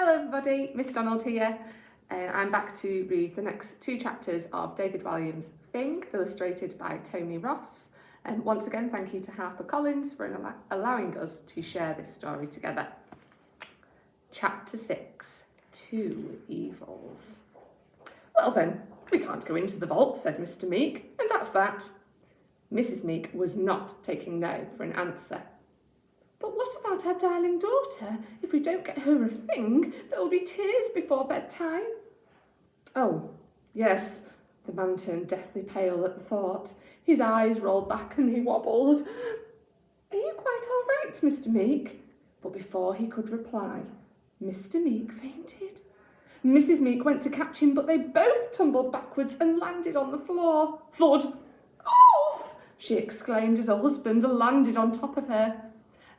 Hello everybody, Miss Donald here. I'm back to read the next two chapters of David Walliams' Thing, illustrated by Tony Ross. And once again, thank you to HarperCollins for allowing us to share this story together. Chapter 6, Two Evils. Well then, we can't go into the vault, said Mr. Meek, and that's that. Mrs. Meek was not taking no for an answer. But what about our darling daughter? If we don't get her a thing, there will be tears before bedtime. Oh, yes. The man turned deathly pale at the thought. His eyes rolled back and he wobbled. Are you quite all right, Mr. Meek? But before he could reply, Mr. Meek fainted. Mrs. Meek went to catch him, but they both tumbled backwards and landed on the floor. Thud! Oof! She exclaimed as her husband landed on top of her.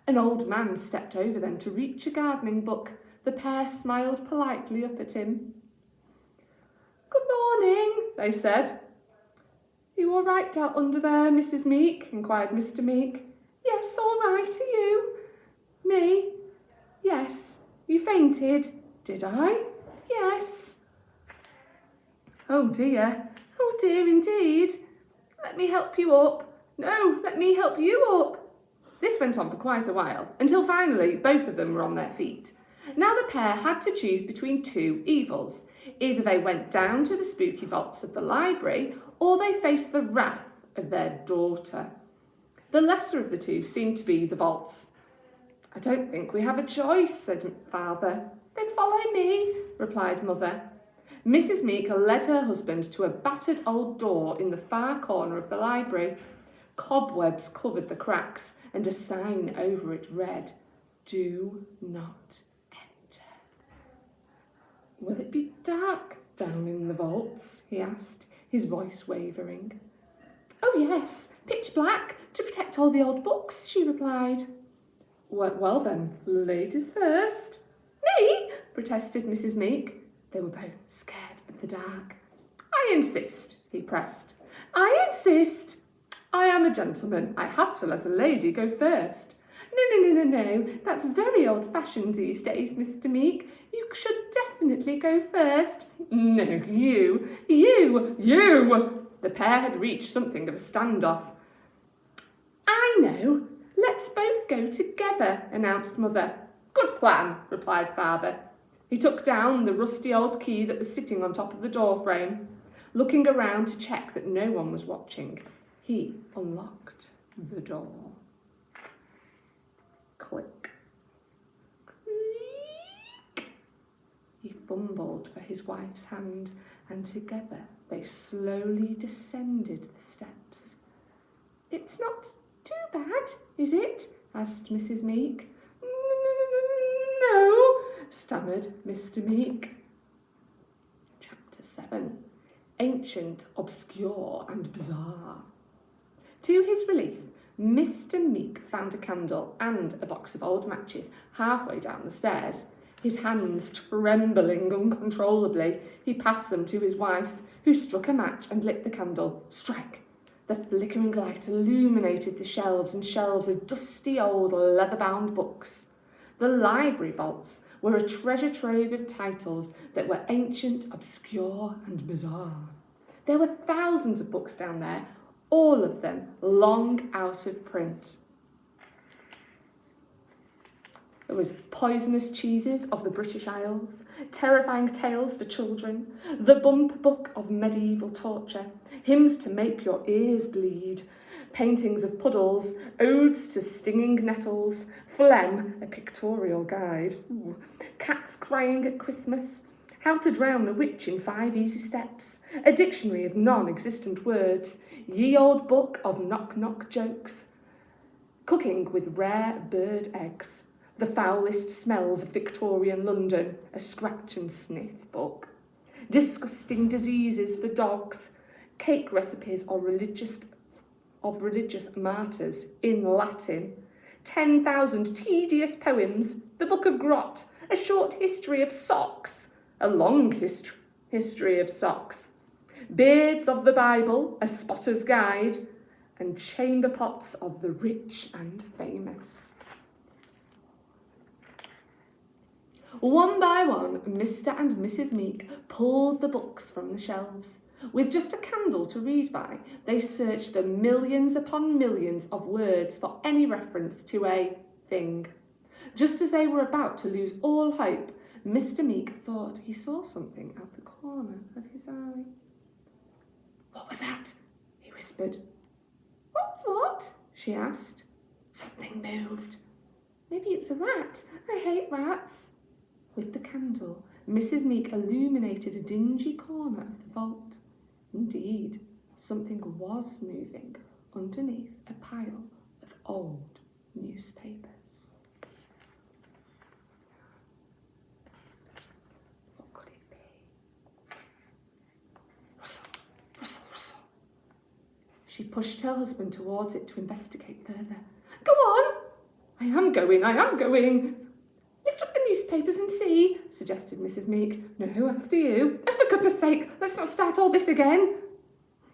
An old man stepped over them to reach a gardening book. The pair smiled politely up at him. Good morning, they said. You all right down under there, Mrs. Meek? Inquired Mr. Meek. Yes, all right, are you? Me? Yes. You fainted? Did I? Yes. Oh dear indeed. Let me help you up. No, let me help you up. This went on for quite a while, until finally both of them were on their feet. Now the pair had to choose between two evils. Either they went down to the spooky vaults of the library, or they faced the wrath of their daughter. The lesser of the two seemed to be the vaults. I don't think we have a choice, said father. Then follow me, replied mother. Mrs. Meek led her husband to a battered old door in the far corner of the library. Cobwebs covered the cracks, and a sign over it read, Do not enter. Will it be dark down in the vaults? He asked, his voice wavering. Oh yes, pitch black, to protect all the old books, she replied. Well then, ladies first. Me? Protested Mrs. Meek. They were both scared of the dark. I insist, he pressed. I insist. I am a gentleman. I have to let a lady go first. No. That's very old-fashioned these days, Mr. Meek. You should definitely go first. No, you. The pair had reached something of a standoff. I know. Let's both go together, announced Mother. Good plan, replied Father. He took down the rusty old key that was sitting on top of the door frame. Looking around to check that no one was watching, he unlocked the door. Click. Creak. He fumbled for his wife's hand, and together they slowly descended the steps. It's not too bad, is it? Asked Mrs. Meek. No, stammered Mr. Meek. Chapter 7. Ancient, obscure and bizarre. To his relief, Mr. Meek found a candle and a box of old matches halfway down the stairs. His hands trembling uncontrollably, he passed them to his wife, who struck a match and lit the candle. Strike! The flickering light illuminated the shelves and shelves of dusty old leather-bound books. The library vaults were a treasure trove of titles that were ancient, obscure and bizarre. There were thousands of books down there, all of them long out of print. There was Poisonous Cheeses of the British Isles, Terrifying Tales for Children, The Bump Book of Medieval Torture, Hymns to Make Your Ears Bleed, Paintings of Puddles, Odes to Stinging Nettles, Phlegm, a pictorial guide, Cats Crying at Christmas, How to Drown a Witch in 5 Easy Steps, a Dictionary of Non-Existent Words, Ye Old Book of Knock-Knock Jokes, Cooking with Rare Bird Eggs, The Foulest Smells of Victorian London, a scratch and sniff book, Disgusting Diseases for Dogs, Cake Recipes of religious martyrs in Latin, 10,000 tedious poems, the Book of Grot, a short history of socks, a long history of socks, Beards of the Bible, a spotter's guide, and chamber pots of the rich and famous. One by one, Mr. and Mrs. Meek pulled the books from the shelves. With just a candle to read by, they searched the millions upon millions of words for any reference to a thing. Just as they were about to lose all hope, Mr. Meek thought he saw something out the corner of his eye. "What was that?" he whispered. "What was what?" she asked. "Something moved." "Maybe it was a rat. I hate rats." With the candle, Mrs. Meek illuminated a dingy corner of the vault. Indeed, something was moving underneath a pile of old newspapers. What could it be? Rustle, rustle, rustle. She pushed her husband towards it to investigate further. "Go on." I am going. "Lift up the newspapers and see," suggested Mrs. Meek. "No, after you." "Oh, for goodness sake, let's not start all this again."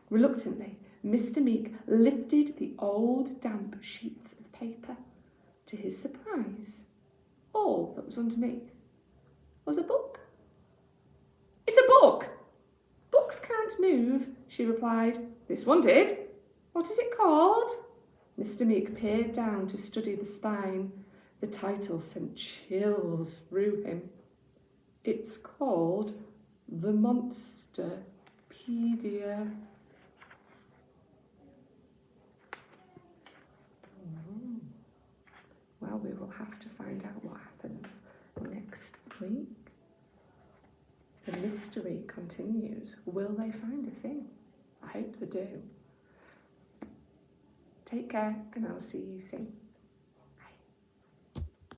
Reluctantly, Mr. Meek lifted the old damp sheets of paper. To his surprise, all that was underneath was a book. "It's a book." "Books can't move," she replied. "This one did." "What is it called?" Mr. Meek peered down to study the spine. The title sent chills through him. It's called The Monsterpedia. Well, we will have to find out what happens next week. The mystery continues. Will they find a thing? I hope they do. Take care, and I'll see you soon.